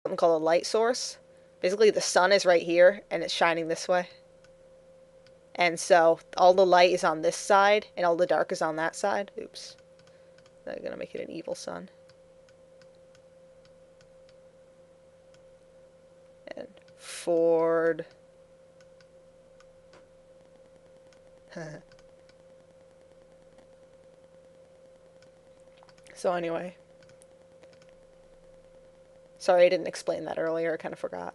something called a light source. Basically, the sun is right here, and it's shining this way. And so all the light is on this side, and all the dark is on that side. Oops. I'm gonna make it an evil sun. And Ford. So anyway. Sorry I didn't explain that earlier, I kind of forgot.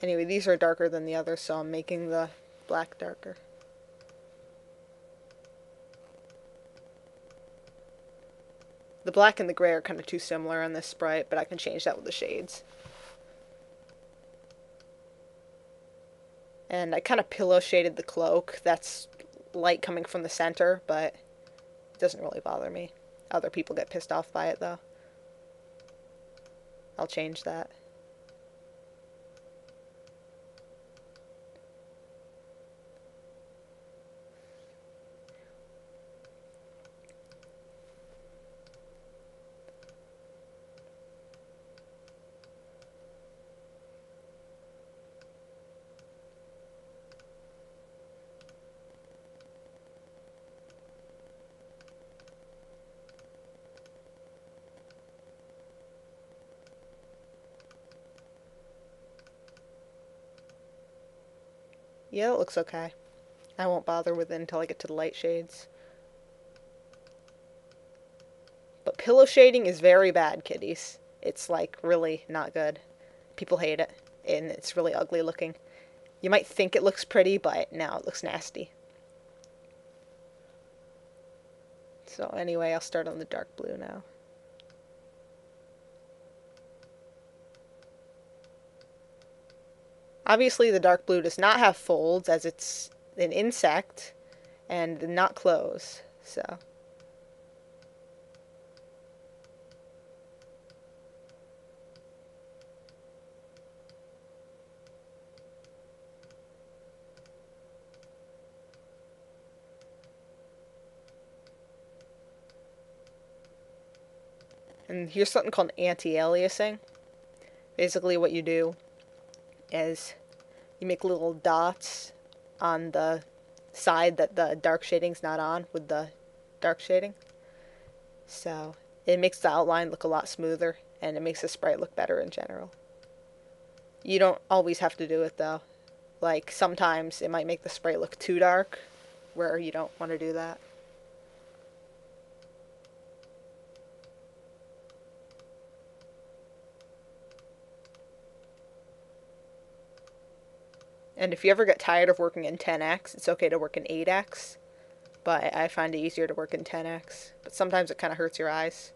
Anyway, these are darker than the others, so I'm making the black darker. The black and the gray are kind of too similar on this sprite, but I can change that with the shades. And I kind of pillow shaded the cloak. That's light coming from the center, but it doesn't really bother me. Other people get pissed off by it, though. I'll change that. Yeah, it looks okay. I won't bother with it until I get to the light shades. But pillow shading is very bad, kiddies. It's like really not good. People hate it, and it's really ugly looking. You might think it looks pretty, but no, it looks nasty. So anyway, I'll start on the dark blue now. Obviously, the dark blue does not have folds, as it's an insect and not clothes. So, and here's something called anti-aliasing. Basically, what you do is you make little dots on the side that the dark shading's not on with the dark shading. So, it makes the outline look a lot smoother, and it makes the sprite look better in general. You don't always have to do it though. Like, sometimes it might make the sprite look too dark, where you don't want to do that. And if you ever get tired of working in 10x, it's okay to work in 8x. But I find it easier to work in 10x. But sometimes it kind of hurts your eyes.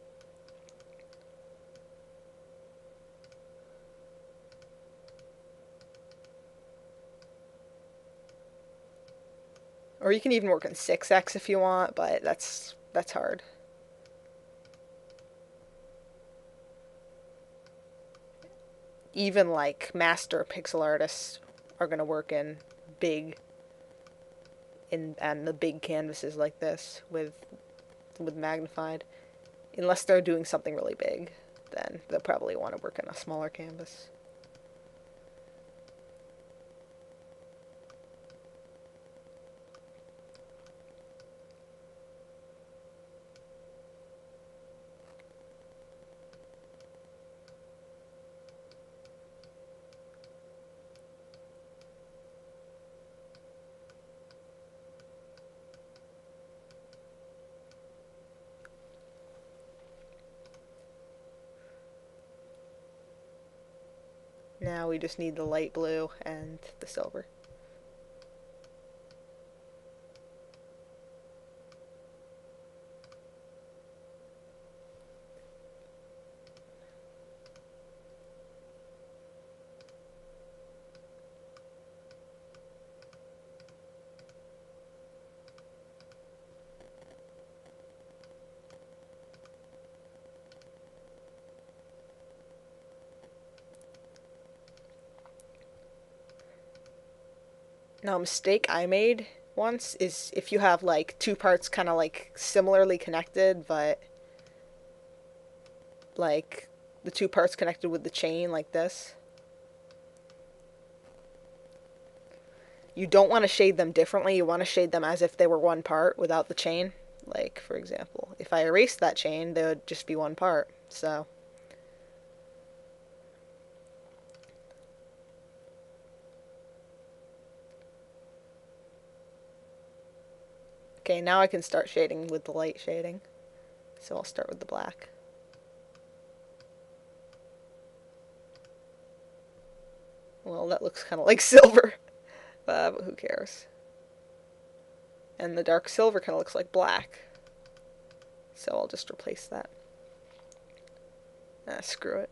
Or you can even work in 6x if you want, but that's hard. Even like master pixel artists are going to work in big in and the big canvases like this with magnified. Unless they're doing something really big, then they'll probably want to work in a smaller canvas. Now we just need the light blue and the silver. Now, a mistake I made once is if you have like two parts kind of like similarly connected, but like the two parts connected with the chain like this. You don't want to shade them differently. You want to shade them as if they were one part without the chain. Like, for example, if I erased that chain, they would just be one part. So, okay, now I can start shading with the light shading. So I'll start with the black. Well, that looks kind of like silver, but who cares? And the dark silver kind of looks like black. So I'll just replace that. Screw it.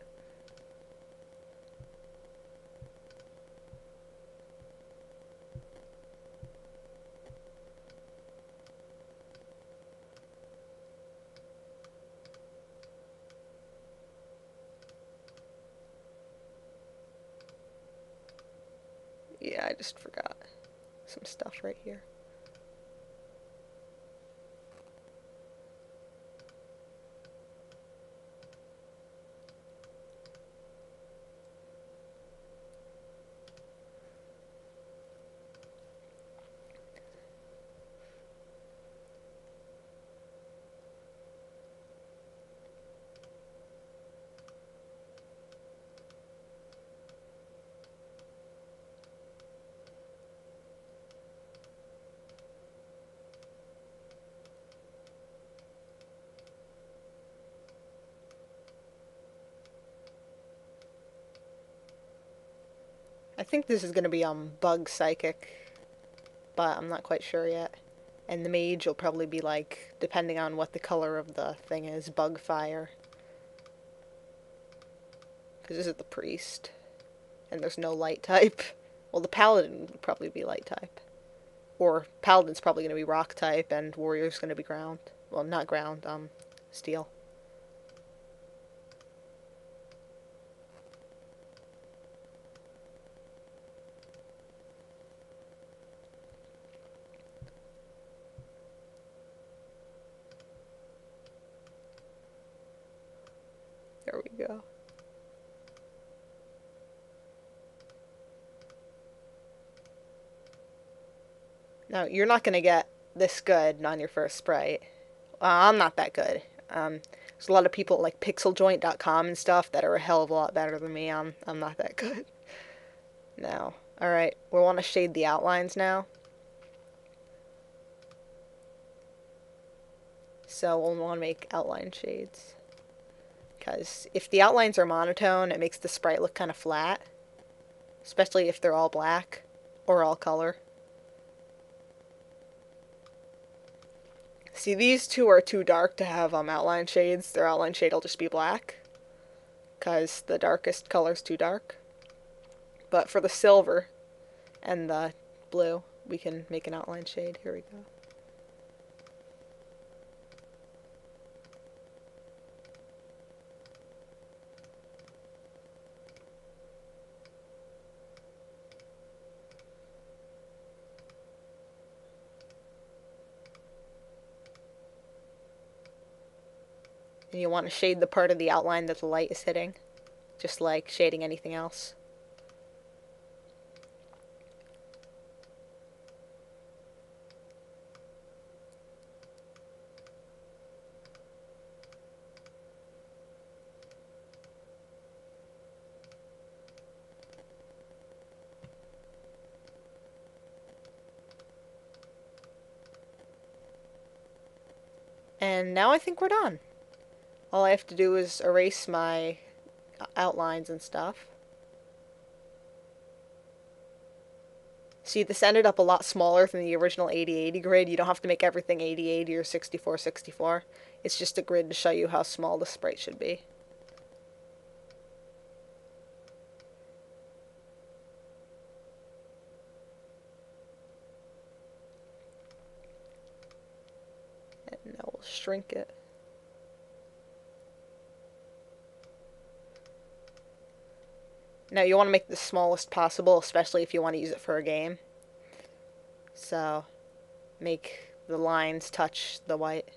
Yeah, I just forgot some stuff right here. I think this is going to be Bug Psychic, but I'm not quite sure yet. And the Mage will probably be like, depending on what the color of the thing is, Bug Fire. Because this is the Priest, and there's no light type. Well, the Paladin would probably be light type. Or Paladin's probably going to be rock type, and Warrior's going to be ground. Well, not ground, steel. There we go. Now, you're not going to get this good on your first sprite. I'm not that good. There's a lot of people like pixeljoint.com and stuff that are a hell of a lot better than me. I'm not that good. Now, alright, we want to shade the outlines now. So we'll want to make outline shades. Because if the outlines are monotone, it makes the sprite look kind of flat. Especially if they're all black or all color. See, these two are too dark to have outline shades. Their outline shade will just be black. Because the darkest color's too dark. But for the silver and the blue, we can make an outline shade. Here we go. And you want to shade the part of the outline that the light is hitting, just like shading anything else. And now I think we're done. All I have to do is erase my outlines and stuff. See, this ended up a lot smaller than the original 8080 grid. You don't have to make everything 8080 or 6464. It's just a grid to show you how small the sprite should be. And now we'll shrink it. Now you want to make the smallest possible, especially if you want to use it for a game. So, make the lines touch the white.